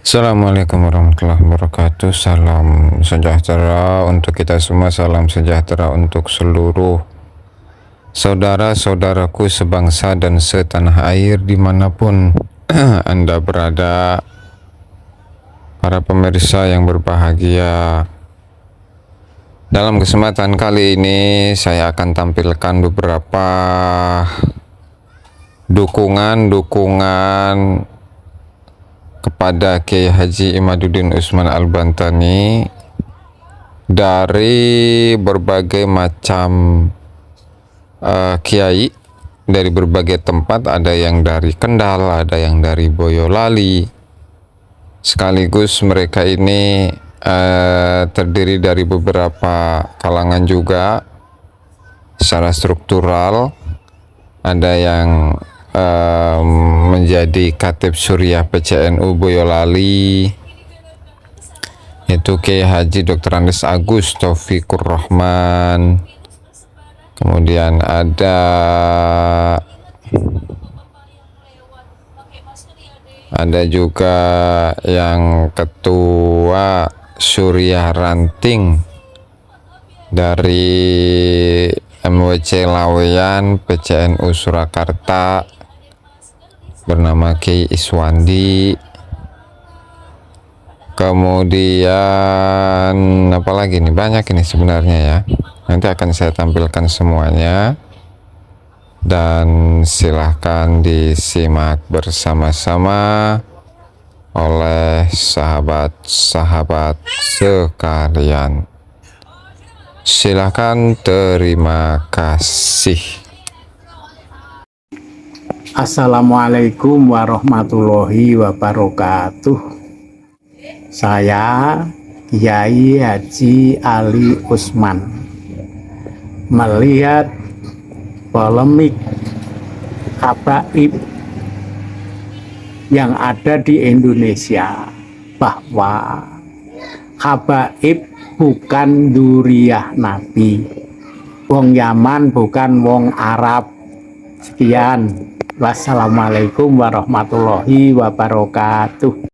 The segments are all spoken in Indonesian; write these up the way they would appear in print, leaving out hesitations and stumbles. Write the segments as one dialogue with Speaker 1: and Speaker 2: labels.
Speaker 1: Assalamualaikum warahmatullahi wabarakatuh. Salam sejahtera untuk kita semua. Salam sejahtera untuk seluruh saudara-saudaraku sebangsa dan setanah air dimanapun Anda berada. Para pemirsa yang berbahagia, dalam kesempatan kali ini saya akan tampilkan beberapa dukungan kepada Kiai Haji Imaduddin Usman Al-Bantani dari berbagai macam kiai dari berbagai tempat. Ada yang dari Kendal, ada yang dari Boyolali. Sekaligus mereka ini terdiri dari beberapa kalangan juga secara struktural. Ada yang menjadi Khatib Suriah PCNU Boyolali, yaitu Kiai Haji Dr. Andes Agus Taufikur Rahman. Kemudian ada juga yang ketua Suriah Ranting dari MWC Laweyan PCNU Surakarta bernama Kiai Iswandi. Kemudian apalagi nih, banyak ini sebenarnya ya. Nanti akan saya tampilkan semuanya dan silahkan disimak bersama-sama oleh sahabat-sahabat sekalian. Silahkan, terima kasih.
Speaker 2: Assalamualaikum warahmatullahi wabarakatuh. Saya Kiai Haji Ali Usman melihat polemik habaib yang ada di Indonesia, bahwa habaib bukan dzurriyyah Nabi, wong Yaman bukan wong Arab. Sekian, wassalamualaikum warahmatullahi wabarakatuh.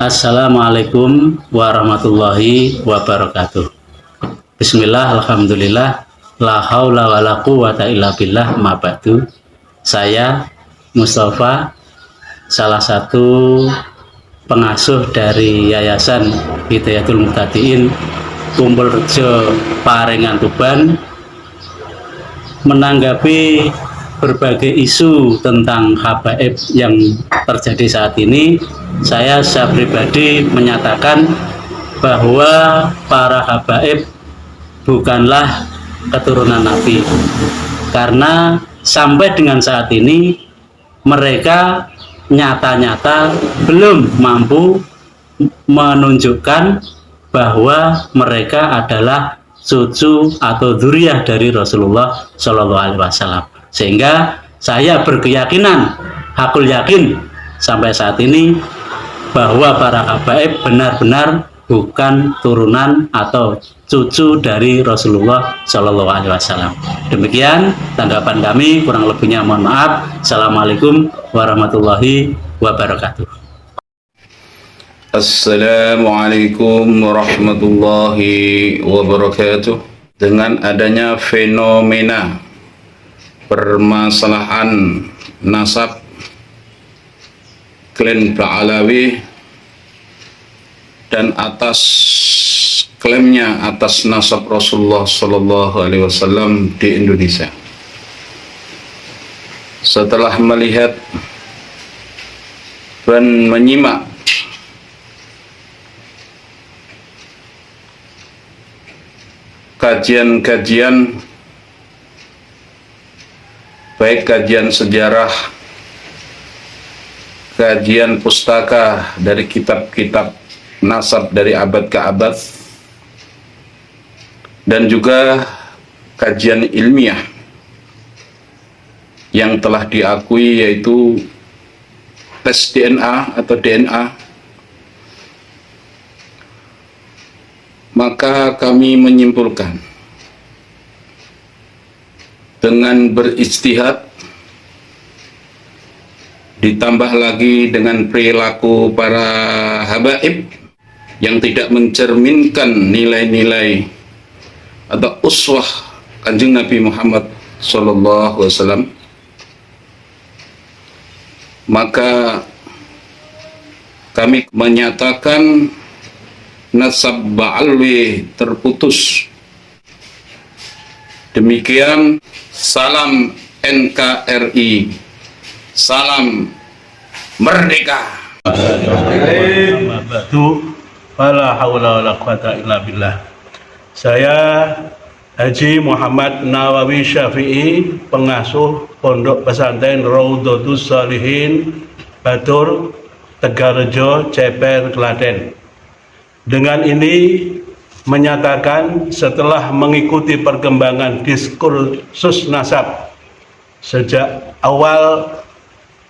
Speaker 3: Assalamualaikum warahmatullahi wabarakatuh. Bismillah, alhamdulillah, la haula wa la quwata illa billah, ma ba'du. Saya Mustafa, salah satu pengasuh dari Yayasan Hidayatul Muhtadiin Kumpul Rejo Parengan Tuban, menanggapi berbagai isu tentang habaib yang terjadi saat ini. Saya secara pribadi menyatakan bahwa para habaib bukanlah keturunan Nabi, karena sampai dengan saat ini mereka nyata-nyata belum mampu menunjukkan bahwa mereka adalah cucu atau dzurriyyah dari Rasulullah Shallallahu Alaihi Wasallam. Sehingga saya berkeyakinan, hakul yakin sampai saat ini, bahwa para habaib benar-benar bukan turunan atau cucu dari Rasulullah Shallallahu Alaihi Wasallam. Demikian tanggapan kami, kurang lebihnya mohon maaf. Assalamualaikum warahmatullahi wabarakatuh.
Speaker 4: Assalamualaikum warahmatullahi wabarakatuh. Dengan adanya fenomena permasalahan nasab klan Ba'alawi dan atas klaimnya atas nasab Rasulullah Sallallahu Alaihi Wasallam di Indonesia, setelah melihat dan menyimak kajian-kajian, baik kajian sejarah, kajian pustaka dari kitab-kitab nasab dari abad ke abad, dan juga kajian ilmiah yang telah diakui, yaitu tes DNA atau DNA, maka kami menyimpulkan dengan berijtihad ditambah lagi dengan perilaku para habaib yang tidak mencerminkan nilai-nilai atau uswah Kanjeng Nabi Muhammad SAW, maka kami menyatakan nasab Ba'alwi terputus. Demikian, salam NKRI, salam merdeka.
Speaker 3: Wala haula wala quwata illa billah. Saya Haji Muhammad Nawawi Syafi'i, pengasuh Pondok Pesantren Raudhatus Shalihin Batur, Tegalrejo, Ceper, Klaten. Dengan ini menyatakan setelah mengikuti perkembangan diskursus nasab sejak awal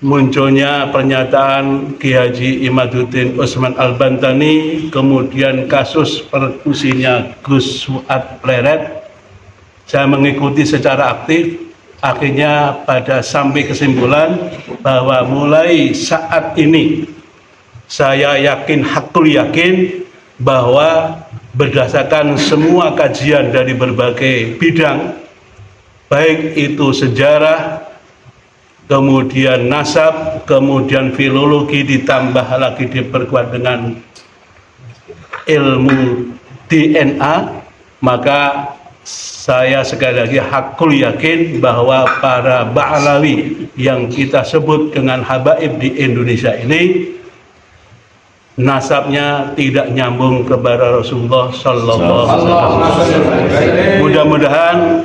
Speaker 3: munculnya pernyataan Ki Haji Imaduddin Usman Al-Bantani, kemudian kasus persekusinya Gus Suat Pleret, saya mengikuti secara aktif. Akhirnya pada sampai kesimpulan bahwa mulai saat ini saya hakul yakin bahwa berdasarkan semua kajian dari berbagai bidang, baik itu sejarah, kemudian nasab, kemudian filologi, ditambah lagi diperkuat dengan ilmu DNA, maka saya sekali lagi hakul yakin bahwa para Ba'alawi yang kita sebut dengan habaib di Indonesia ini nasabnya tidak nyambung kepada Rasulullah Sallallahu Alaihi Wasallam. Mudah-mudahan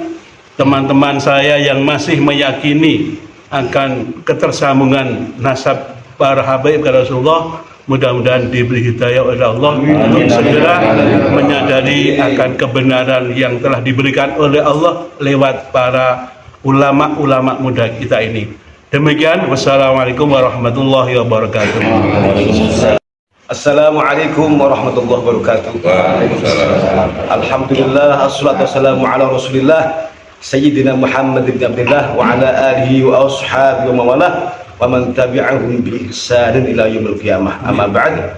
Speaker 3: teman-teman saya yang masih meyakini akan ketersambungan nasab para habaib kepada Rasulullah, mudah-mudahan diberi hidayah oleh Allah untuk segera menyadari akan kebenaran yang telah diberikan oleh Allah lewat para ulama-ulama muda kita ini. Demikian, wassalamualaikum warahmatullahi wabarakatuh.
Speaker 5: Assalamualaikum warahmatullahi wabarakatuh. Alhamdulillah, assalatu wassalamu ala rasulillah Sayyidina Muhammad bin Abdullah wa ala alihi wa ashabihi wa mawalah wa man tabi'ahum bi ihsanin ila yaumil qiyamah. Amma ba'd.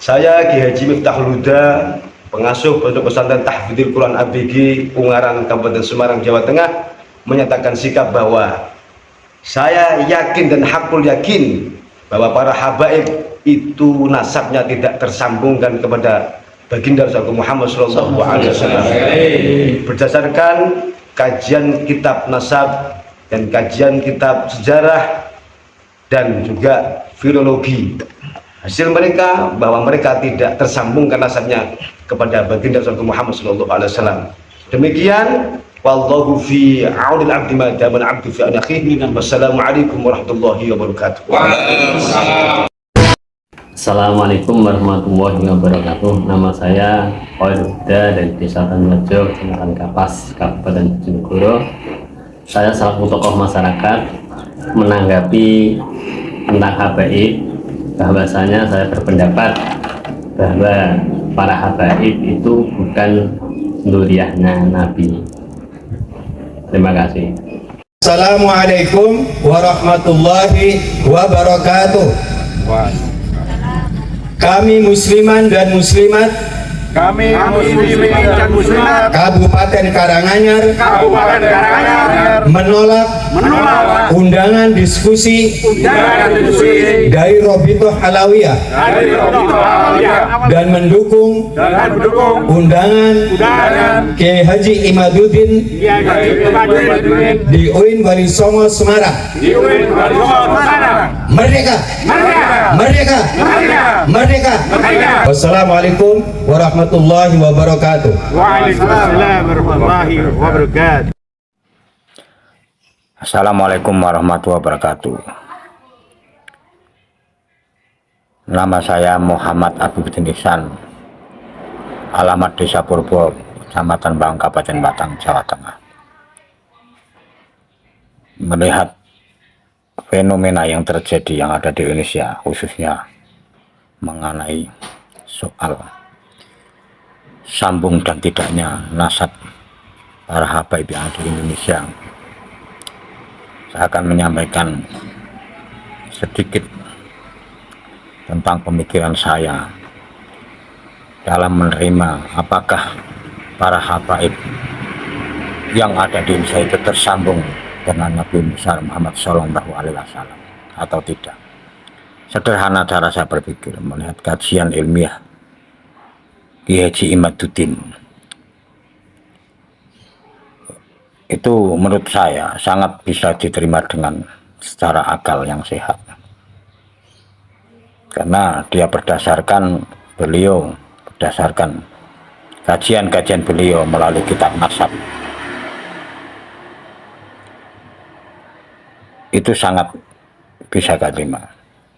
Speaker 5: Saya Ki Haji Miftahul Huda, pengasuh Pondok Pesantren Tahfidzul Quran ABG Ungaran, Kabupaten Semarang, Jawa Tengah, menyatakan sikap bahwa saya yakin dan hakul yakin bahwa para habaib itu nasabnya tidak tersambungkan kepada baginda Rasulullah Muhammad SAW. Berdasarkan kajian kitab nasab dan kajian kitab sejarah dan juga filologi, hasil mereka bahwa mereka tidak tersambungkan nasabnya kepada baginda Rasulullah Muhammad SAW. Demikian, wallahu fi aunil abdi ma damal abdu fi akhihi. Wassalamualaikum warahmatullahi wabarakatuh.
Speaker 6: Assalamualaikum warahmatullahi wabarakatuh. Nama saya Khairul Huda dari Desa Tanrejo, Kecamatan Kapas, Kabupaten Bojonegoro. Saya selaku tokoh masyarakat menanggapi tentang habaib, bahwasanya saya berpendapat bahwa para habaib itu bukan dzurriyyahnya Nabi. Terima kasih.
Speaker 7: Assalamualaikum warahmatullahi wabarakatuh. Kami musliman dan muslimat Kabupaten Karanganyar menolak undangan diskusi dari Robitoh Alawiyah dan mendukung undangan Kiai Haji Imaduddin di UIN Wali Songo Semarang. Merdeka! Merdeka! Merdeka! Wassalamualaikum warahmatullahi wabarakatuh.
Speaker 8: Waalaikumsalam warahmatullahi wabarakatuh.
Speaker 9: Assalamualaikum warahmatullahi wabarakatuh. Nama saya Muhammad Afifuddin Ihsan, alamat Desa Purbo, Kecamatan Bang, Kabupaten Batang, Jawa Tengah. Melihat fenomena yang terjadi yang ada di Indonesia, khususnya mengenai soal sambung dan tidaknya nasab para habaib yang ada di Indonesia, saya akan menyampaikan sedikit tentang pemikiran saya dalam menerima apakah para habaib yang ada di Indonesia itu tersambung dengan Nabi besar Muhammad Shallallahu Alaihi Wasallam atau tidak. Sederhana cara saya berpikir melihat kajian ilmiah Kiai Haji Imaduddin, itu menurut saya sangat bisa diterima dengan secara akal yang sehat, karena dia berdasarkan kajian-kajian beliau melalui kitab nasab. Itu sangat bisa diterima.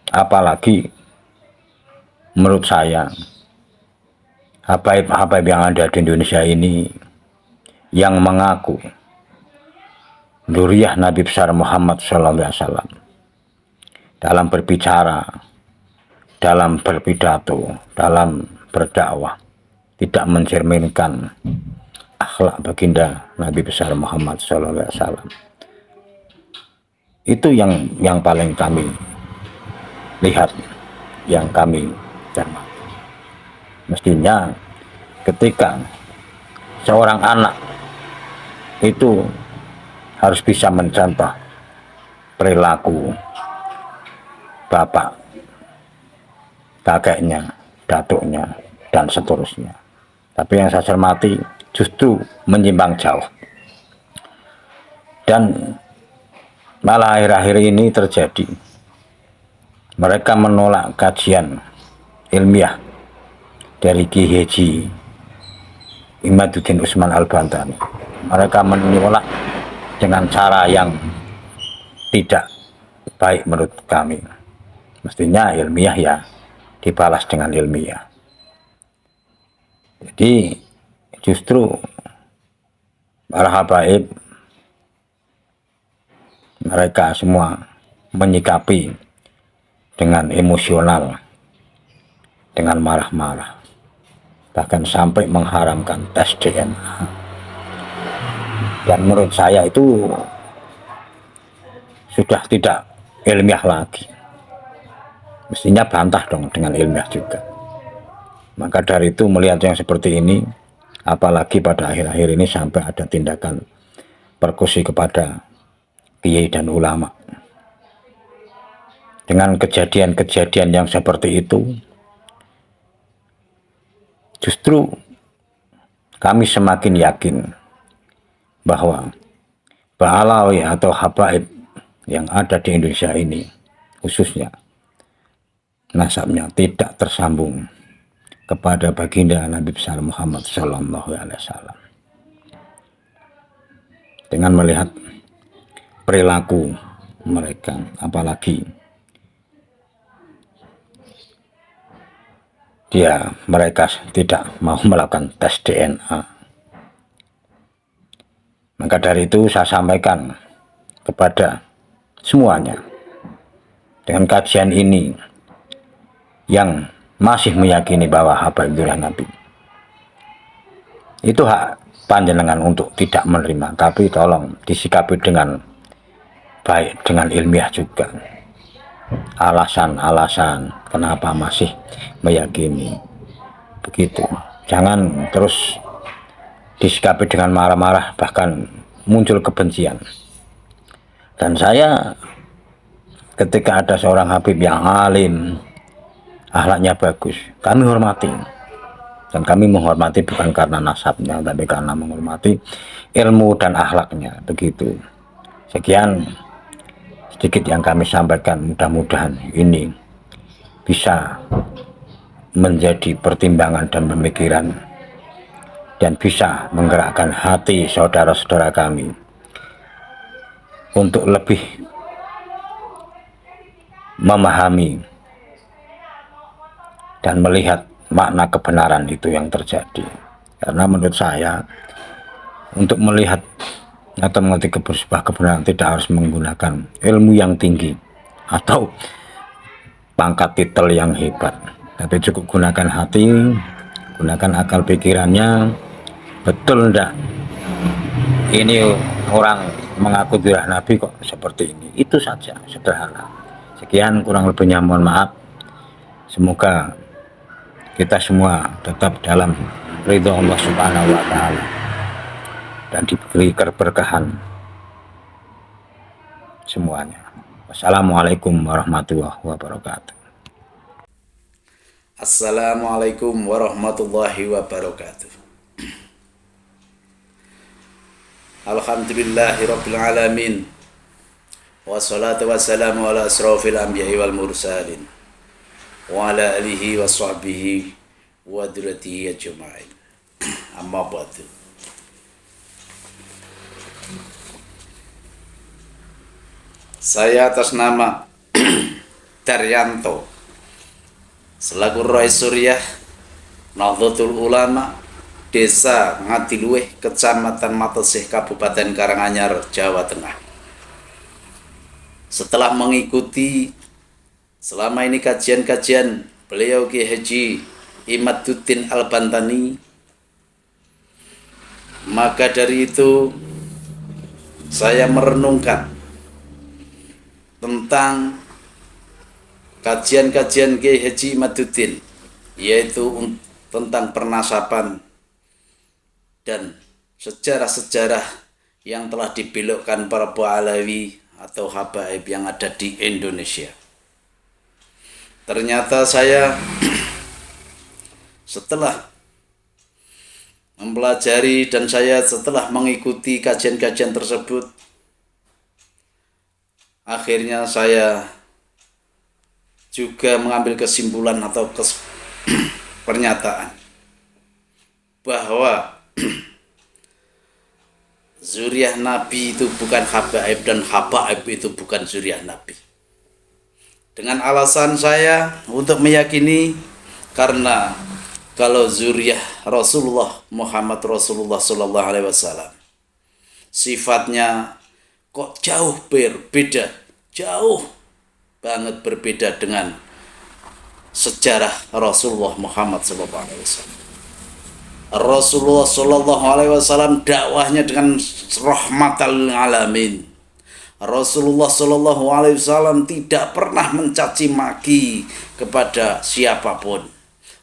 Speaker 9: Apalagi menurut saya habaib-habaib yang ada di Indonesia ini yang mengaku dzurriyyah Nabi besar Muhammad SAW dalam berbicara, dalam berpidato, dalam berdakwah tidak mencerminkan akhlak baginda Nabi besar Muhammad SAW. Itu yang paling kami lihat, yang kami cermati. Mestinya ketika seorang anak itu harus bisa mencontoh perilaku bapak, kakeknya, datuknya, dan seterusnya. Tapi yang saya cermati justru menyimpang jauh. Dan malah akhir-akhir ini terjadi mereka menolak kajian ilmiah dari Kiai Haji Imaduddin Usman Al-Bantani. Mereka menolak dengan cara yang tidak baik menurut kami. Mestinya ilmiah ya dibalas dengan ilmiah. Jadi justru para habaib mereka semua menyikapi dengan emosional, dengan marah-marah, bahkan sampai mengharamkan tes DNA. Dan menurut saya itu sudah tidak ilmiah lagi. Mestinya bantah dong dengan ilmiah juga. Maka dari itu melihat yang seperti ini, apalagi pada akhir-akhir ini sampai ada tindakan persekusi kepada kiai dan ulama. Dengan kejadian-kejadian yang seperti itu, justru kami semakin yakin bahwa Ba'alawi atau habaib yang ada di Indonesia ini, khususnya nasabnya tidak tersambung kepada baginda Nabi besar Muhammad Sallallahu Alaihi Wasallam. Dengan melihat perilaku mereka, apalagi mereka tidak mau melakukan tes DNA. Maka dari itu saya sampaikan kepada semuanya, dengan kajian ini yang masih meyakini bahwa habaib dzurriyyah Nabi, itu hak panjenengan untuk tidak menerima, tapi tolong disikapi dengan baik, dengan ilmiah juga. Alasan-alasan kenapa masih meyakini begitu, jangan terus disikapi dengan marah-marah, bahkan muncul kebencian. Dan saya ketika ada seorang habib yang alim, akhlaknya bagus, kami hormati. Dan kami menghormati bukan karena nasabnya, tapi karena menghormati ilmu dan akhlaknya, begitu. Sekian sedikit yang kami sampaikan, mudah-mudahan ini bisa menjadi pertimbangan dan pemikiran dan bisa menggerakkan hati saudara-saudara kami untuk lebih memahami dan melihat makna kebenaran itu yang terjadi. Karena menurut saya, untuk melihat atau mengerti sebuah kebenaran tidak harus menggunakan ilmu yang tinggi atau pangkat titel yang hebat, tapi cukup gunakan hati, gunakan akal pikirannya. Betul enggak ini orang mengaku dzurriyyah Nabi kok seperti ini? Itu saja, sederhana. Sekian, kurang lebihnya mohon maaf. Semoga kita semua tetap dalam ridho Allah Subhanahu wa Ta'ala dan diberi keberkahan semuanya. Wassalamualaikum warahmatullahi wabarakatuh.
Speaker 10: Assalamualaikum warahmatullahi wabarakatuh. Alhamdulillahirabbil alamin. Wassalatu wassalamu ala asrofil anbiya'i wal mursalin wa ala alihi wa sahbihi wa dzurriyyatihi ajma'in. Amma ba'du. Saya atas nama Daryanto selaku Rois Suriah Nahdlatul Ulama Desa Ngadiluweh, Kecamatan Matesih, Kabupaten Karanganyar, Jawa Tengah. Setelah mengikuti selama ini kajian-kajian beliau Ki Haji Imaduddin Al-Bantani, maka dari itu saya merenungkan tentang kajian-kajian Ki Haji Imaduddin, yaitu tentang pernasaban dan sejarah-sejarah yang telah dibelokkan para Alawi atau habaib yang ada di Indonesia. Ternyata saya setelah mempelajari dan saya setelah mengikuti kajian-kajian tersebut, akhirnya saya juga mengambil kesimpulan atau pernyataan bahwa zuriyah Nabi itu bukan habaib dan habaib itu bukan zuriyah Nabi. Dengan alasan saya untuk meyakini, karena kalau zuriyah Rasulullah Muhammad Rasulullah Sallallahu Alaihi Wasallam sifatnya kok jauh berbeda, jauh banget berbeda dengan sejarah Rasulullah Muhammad Sallallahu Alaihi Wasallam. Rasulullah Sallallahu Alaihi Wasallam dakwahnya dengan rahmatal alamin. Rasulullah Sallallahu Alaihi Wasallam tidak pernah mencaci maki kepada siapapun.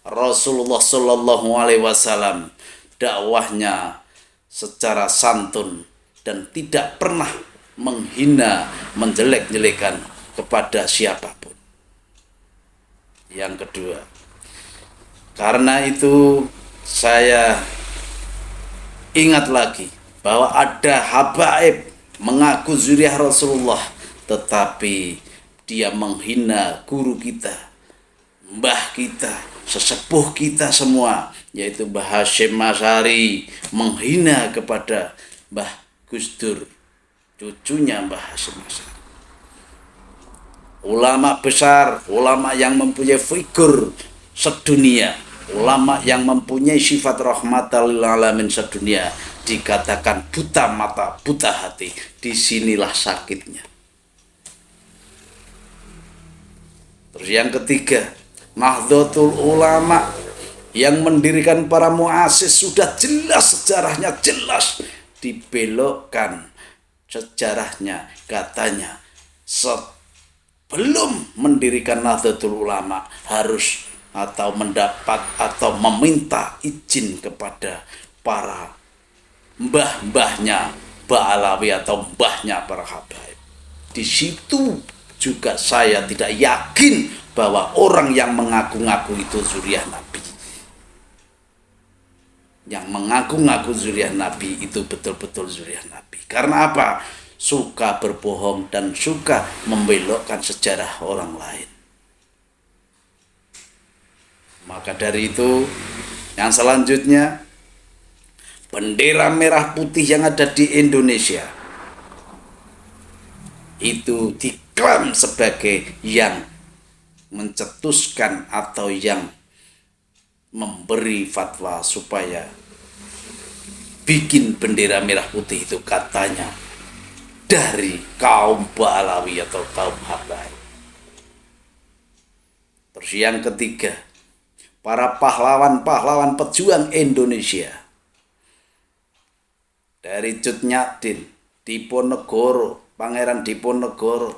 Speaker 10: Rasulullah Sallallahu Alaihi Wasallam dakwahnya secara santun dan tidak pernah menghina, menjelek-jelekan kepada siapapun. Yang kedua, karena itu saya ingat lagi bahwa ada habaib mengaku zuriyah Rasulullah, tetapi dia menghina guru kita, mbah kita, sesepuh kita semua, yaitu Mbah Hasyim Asy'ari, menghina kepada Mbah Gus Dur, cucunya Mbah Hasyim Asy'ari. Ulama besar, ulama yang mempunyai figur sedunia, ulama yang mempunyai sifat rahmatal lil alamin sedunia, dikatakan buta mata, buta hati. Disinilah sakitnya. Terus yang ketiga, Nahdlatul Ulama yang mendirikan para muassis sudah jelas sejarahnya, jelas dibelokkan sejarahnya. Katanya sebelum mendirikan Nahdlatul Ulama harus atau mendapat atau meminta izin kepada para mbah-mbahnya Ba'alawi atau mbahnya para habaib. Di situ juga saya tidak yakin bahwa orang yang mengaku-ngaku itu zuriyah Nabi. Yang mengaku-ngaku zuriyah Nabi itu betul-betul zuriyah Nabi. Karena apa? Suka berbohong dan suka membelokkan sejarah orang lain. Maka dari itu, yang selanjutnya, bendera merah putih yang ada di Indonesia itu diklaim sebagai yang mencetuskan atau yang memberi fatwa supaya bikin bendera merah putih itu katanya dari kaum Ba'alawi atau kaum habaib. Terus yang ketiga, para pahlawan-pahlawan pejuang Indonesia dari Cut Nyak Dien, Diponegoro, Pangeran Diponegoro,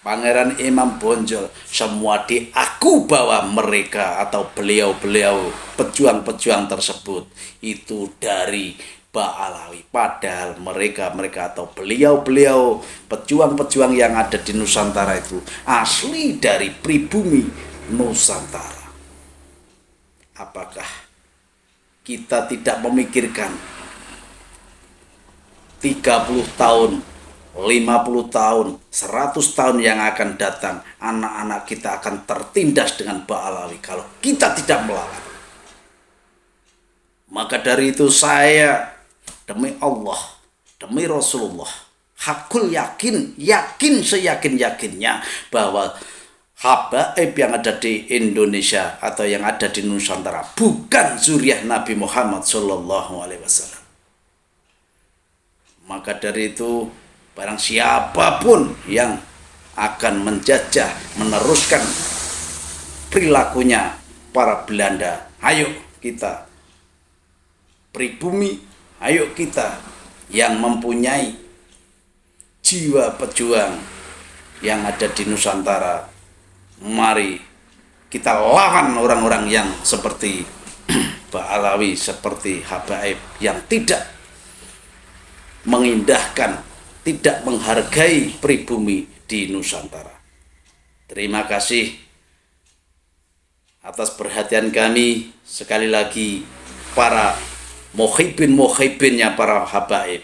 Speaker 10: Pangeran Imam Bonjol, semua diaku bahwa mereka atau beliau-beliau pejuang-pejuang tersebut itu dari Ba'alawi. Padahal mereka atau beliau-beliau pejuang-pejuang yang ada di Nusantara itu asli dari pribumi Nusantara. Apakah kita tidak memikirkan 30 tahun, 50 tahun, 100 tahun yang akan datang, anak-anak kita akan tertindas dengan Ba'alawi kalau kita tidak melawan. Maka dari itu saya, demi Allah, demi Rasulullah, hakul yakin seyakin-yakinnya bahwa habaib yang ada di Indonesia atau yang ada di Nusantara bukan zuriat Nabi Muhammad SAW. Maka dari itu, barang siapapun yang akan menjajah, meneruskan perilakunya para Belanda, ayo kita pribumi, ayo kita yang mempunyai jiwa pejuang yang ada di Nusantara, mari kita lawan orang-orang yang seperti Ba'alawi, seperti habaib yang tidak mengindahkan, tidak menghargai pribumi di Nusantara. Terima kasih atas perhatian kami. Sekali lagi, para muhibin-muhibinnya para habaib,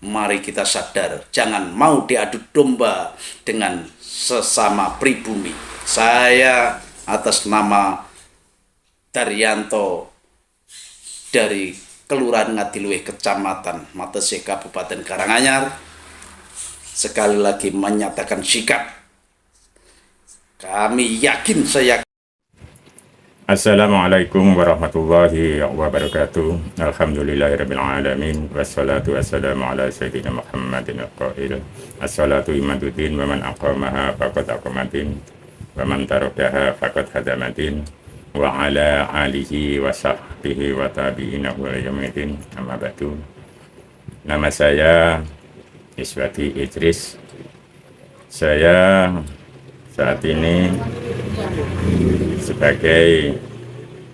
Speaker 10: mari kita sadar, jangan mau diadu domba dengan sesama pribumi. Saya atas nama Daryanto dari Kelurahan Ngadiluih, Kecamatan Matesih, Kabupaten Karanganyar, sekali lagi menyatakan sikap. Kami yakin, saya
Speaker 11: Assalamualaikum warahmatullahi wabarakatuh. Alhamdulillahirabbil alamin, wassalatu wassalamu ala sayyidina Muhammadin al-qail. As-salatu imaduddin wa man aqamaha faqad aqamatin wa man tarakaha faqad hadamatin wa ala alihi wa sahbihi wa tabi'ina wa yaumiddin. Amma ba'du. Nama saya Iswati Idris. Saya saat ini sebagai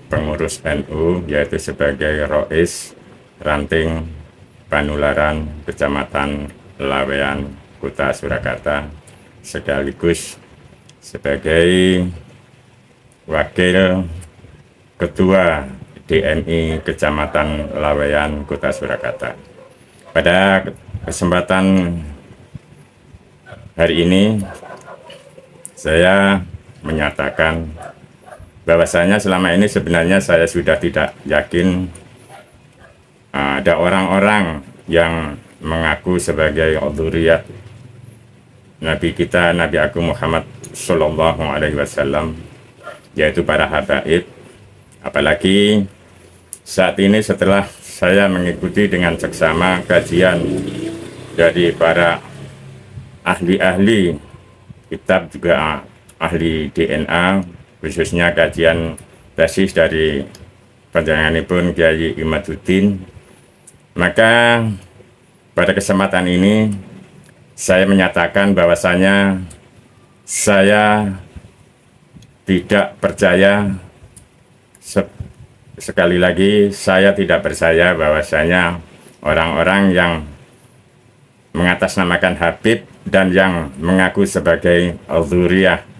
Speaker 11: pengurus NU, yaitu sebagai Rois Ranting Panularan Kecamatan Lawean, Kota Surakarta, sekaligus sebagai Wakil Ketua DMI Kecamatan Lawean, Kota Surakarta. Pada kesempatan hari ini saya menyatakan bahwasanya selama ini sebenarnya saya sudah tidak yakin ada orang-orang yang mengaku sebagai dzurriyyah Nabi kita, Nabi Agung Muhammad Sallallahu Alaihi Wasallam, yaitu para habaib. Apalagi saat ini setelah saya mengikuti dengan seksama kajian dari para ahli-ahli kitab, juga ahli DNA, khususnya kajian tesis dari panjenenganipun Kyai Imaduddin. Maka pada kesempatan ini saya menyatakan bahwasanya saya tidak percaya, sekali lagi saya tidak percaya bahwasanya orang-orang yang mengatasnamakan Habib dan yang mengaku sebagai dzurriyyah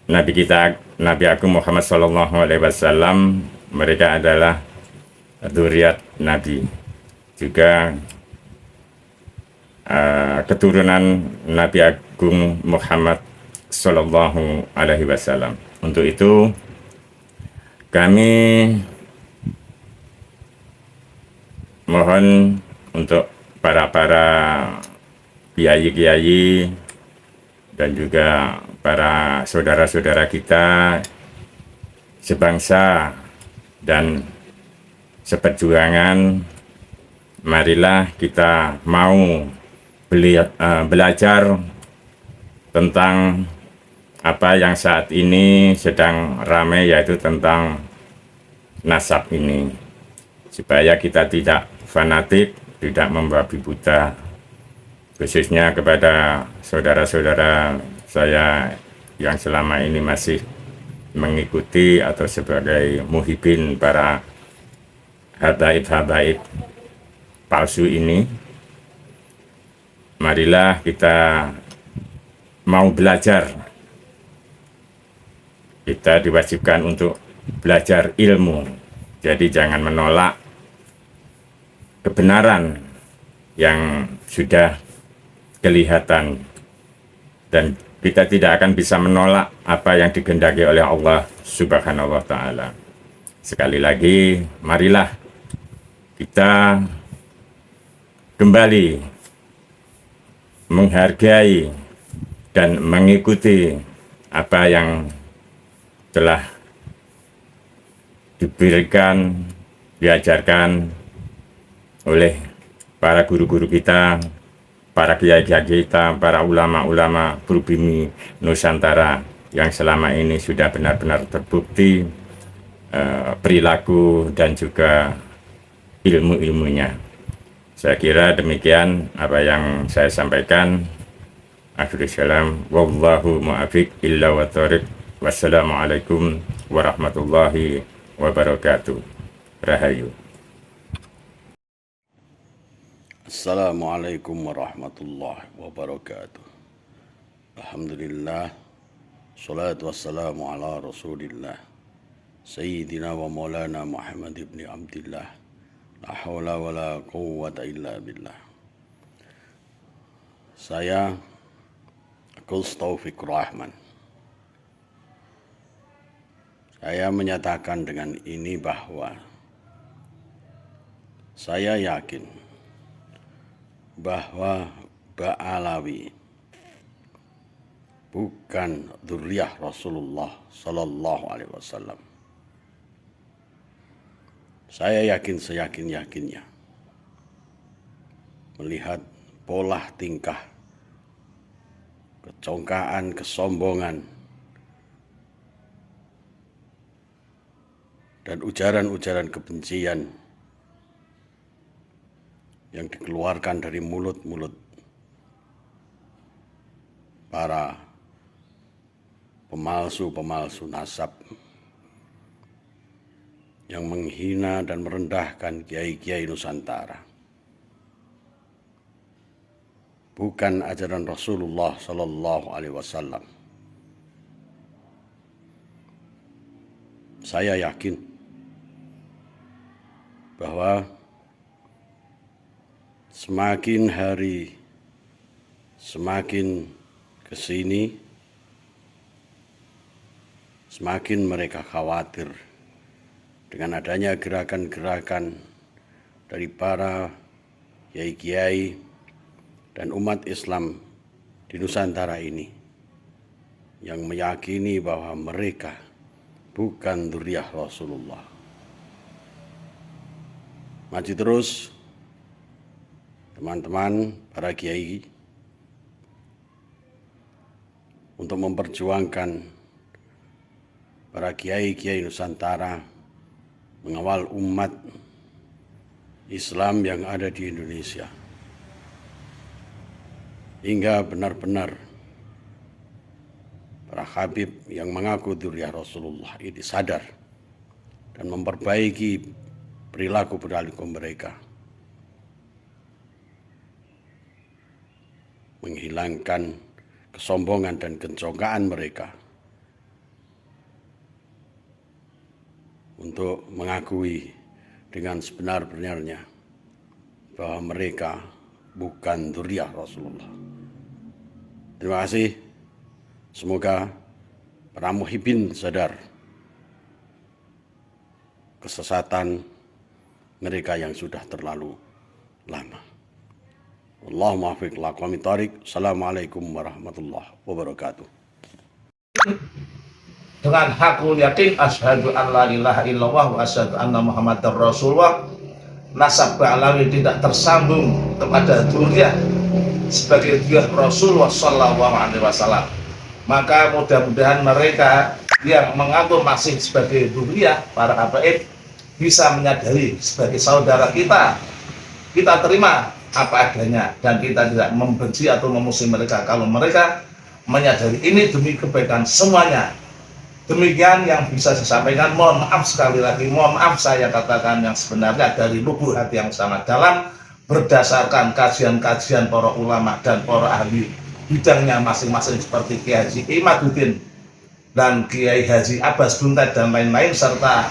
Speaker 11: Nabi kita, Nabi Agung Muhammad Sallallahu Alaihi Wasallam, mereka adalah dzurriyyat Nabi, juga keturunan Nabi Agung Muhammad Sallallahu Alaihi Wasallam. Untuk itu kami mohon untuk para kiai-kiai dan juga para saudara-saudara kita sebangsa dan seperjuangan, marilah kita mau belajar tentang apa yang saat ini sedang ramai, yaitu tentang nasab ini, supaya kita tidak fanatik, tidak membabi buta, khususnya kepada saudara-saudara saya yang selama ini masih mengikuti atau sebagai muhibin para habaib-habaib palsu ini, marilah kita mau belajar. Kita diwajibkan untuk belajar ilmu, jadi jangan menolak kebenaran yang sudah kelihatan, dan kita tidak akan bisa menolak apa yang dikehendaki oleh Allah Subhanahu wa Ta'ala. Sekali lagi, marilah kita kembali menghargai dan mengikuti apa yang telah diberikan, diajarkan oleh para guru-guru kita, para kiai-kiai kita, para ulama-ulama Prubumi Nusantara yang selama ini sudah benar-benar terbukti perilaku dan juga ilmu-ilmunya. Saya kira demikian apa yang saya sampaikan. Akhirul salam, wallahu mu'afiq illa wa thoriq. Wassalamualaikum warahmatullahi wabarakatuh. Rahayu.
Speaker 12: Assalamualaikum warahmatullahi wabarakatuh. Alhamdulillah, salatu wassalamu ala rasulillah Sayyidina wa maulana Muhammad ibn Abdillah. La hawla wa la quwwata illa billah. Saya Gus Taufik Rahman. Saya menyatakan dengan ini bahwa saya yakin bahwa Ba'alawi bukan dzurriyyah Rasulullah Sallallahu Alaihi Wasallam. Saya yakin seyakin-yakinnya melihat pola tingkah, kecongkaan, kesombongan, dan ujaran-ujaran kebencian yang dikeluarkan dari mulut-mulut para pemalsu-pemalsu nasab yang menghina dan merendahkan kiai-kiai Nusantara. Bukan ajaran Rasulullah Sallallahu Alaihi Wasallam. Saya yakin bahwa semakin hari semakin kesini, semakin mereka khawatir dengan adanya gerakan-gerakan dari para kiai-kiai dan umat Islam di Nusantara ini yang meyakini bahwa mereka bukan dzurriyyah Rasulullah. Maju terus teman-teman para kiai untuk memperjuangkan para kiai-kiai Nusantara mengawal umat Islam yang ada di Indonesia hingga benar-benar para habib yang mengaku dzurriyyah Rasulullah ini sadar dan memperbaiki perilaku mereka, menghilangkan kesombongan dan kencongkaan mereka untuk mengakui dengan sebenar-benarnya bahwa mereka bukan dzurriyyah Rasulullah. Terima kasih. Semoga para muhibin sadar kesesatan mereka yang sudah terlalu lama. Allahumma afiq laqami tarik. Assalamualaikum warahmatullahi wabarakatuh.
Speaker 13: Dengan hakul yakin asyhadu an la ilaha illallah wa asyhadu anna muhammadar rasulullah. Nasab Ba'alawi tidak tersambung kepada dzurriyyah sebagai dzurriyyah Rasulullah sallallahu alaihi wasallam. Maka mudah-mudahan mereka yang mengaku masih sebagai dzurriyyah para habaib bisa menyadari sebagai saudara kita terima apa adanya, dan kita tidak membenci atau memusuhi mereka kalau mereka menyadari ini demi kebaikan semuanya. Demikian yang bisa saya sampaikan. Mohon maaf sekali lagi, mohon maaf saya katakan yang sebenarnya dari lubuk hati yang sangat dalam, berdasarkan kajian-kajian para ulama dan para ahli bidangnya masing-masing seperti Kiai Haji Imaduddin dan Kiai Haji Abbas Buntet dan lain-lain, serta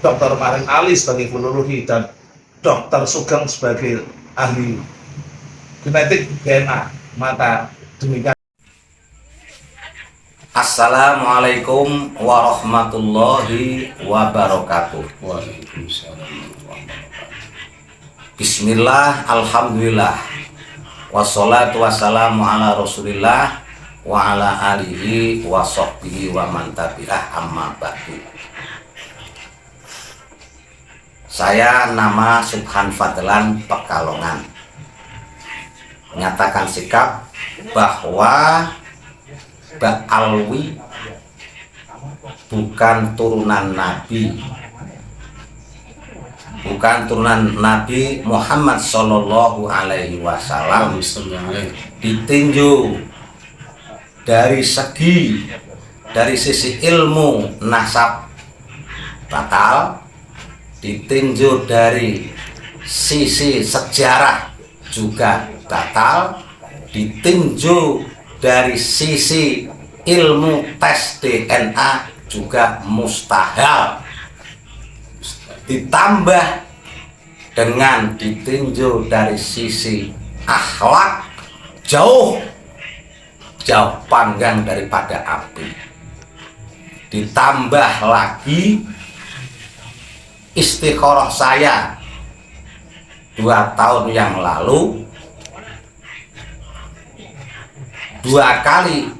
Speaker 13: Dr. Marin Ali sebagai filologi dan Dr. Sugeng sebagai ahli genetik DNA. Maka demikian.
Speaker 14: Assalamualaikum warahmatullahi wabarakatuh. Bismillah, alhamdulillah, wassalatu wassalamu ala rasulillah wa ala alihi wa sahbihi wa man tabi'ah, amma ba'du. Saya nama Subhan Fadlan Pekalongan, menyatakan sikap bahwa Mbak Alwi bukan turunan Nabi, bukan turunan Nabi Muhammad Sallallahu Alaihi Wasallam. Ditinjau dari sisi ilmu nasab batal, ditinjau dari sisi sejarah juga batal, ditinjau dari sisi ilmu tes DNA juga mustahil, ditambah dengan ditinjau dari sisi akhlak jauh panggang daripada api, ditambah lagi istikharah saya 2 tahun yang lalu, 2 kali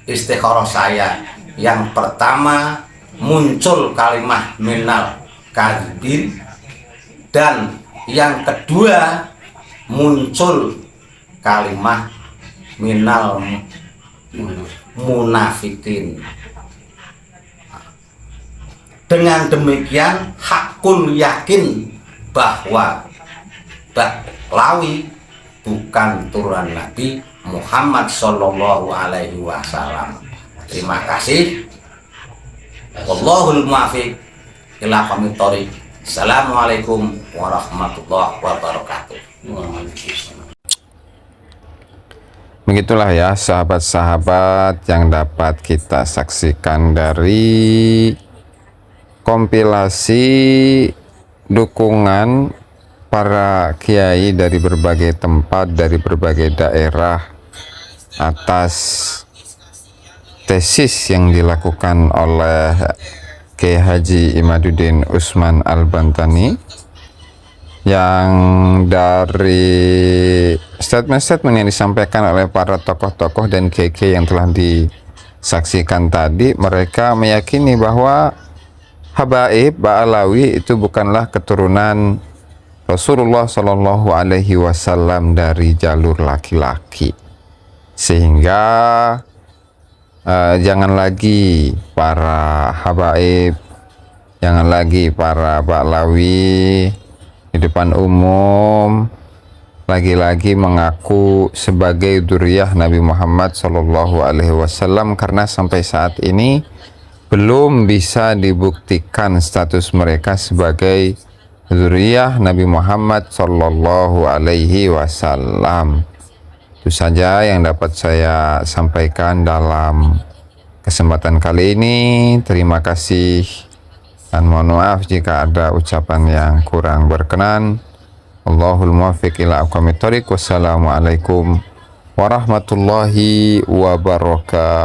Speaker 14: istikharah saya. Yang pertama muncul kalimah minal kadhibin, dan yang kedua muncul kalimah minal munafikin. Dengan demikian hakul yakin bahwa Mbak Lawi bukan turunan Nabi Muhammad Sallallahu Alaihi Wasallam. Terima kasih. Wallahul muwaffiq ila aqwamit thoriq. Assalamualaikum warahmatullahi wabarakatuh.
Speaker 1: Begitulah ya sahabat-sahabat yang dapat kita saksikan dari kompilasi dukungan para kiai dari berbagai tempat, dari berbagai daerah atas tesis yang dilakukan oleh Kiai Haji Imaduddin Usman Al-Bantani, yang dari statement-statement yang disampaikan oleh para tokoh-tokoh dan kiai-kiai yang telah disaksikan tadi, mereka meyakini bahwa habaib Ba'alawi itu bukanlah keturunan Rasulullah Shallallahu Alaihi Wasallam dari jalur laki-laki, sehingga jangan lagi para habaib, jangan lagi para Ba'alawi di depan umum lagi-lagi mengaku sebagai dzurriyyah Nabi Muhammad Shallallahu Alaihi Wasallam, karena sampai saat ini belum bisa dibuktikan status mereka sebagai dzurriyyah Nabi Muhammad Sallallahu Alaihi Wasallam. Itu saja yang dapat saya sampaikan dalam kesempatan kali ini. Terima kasih dan mohon maaf jika ada ucapan yang kurang berkenan. Allahul muwaffiq ila aqwamit thoriq. Wassalamualaikum warahmatullahi wabarakatuh.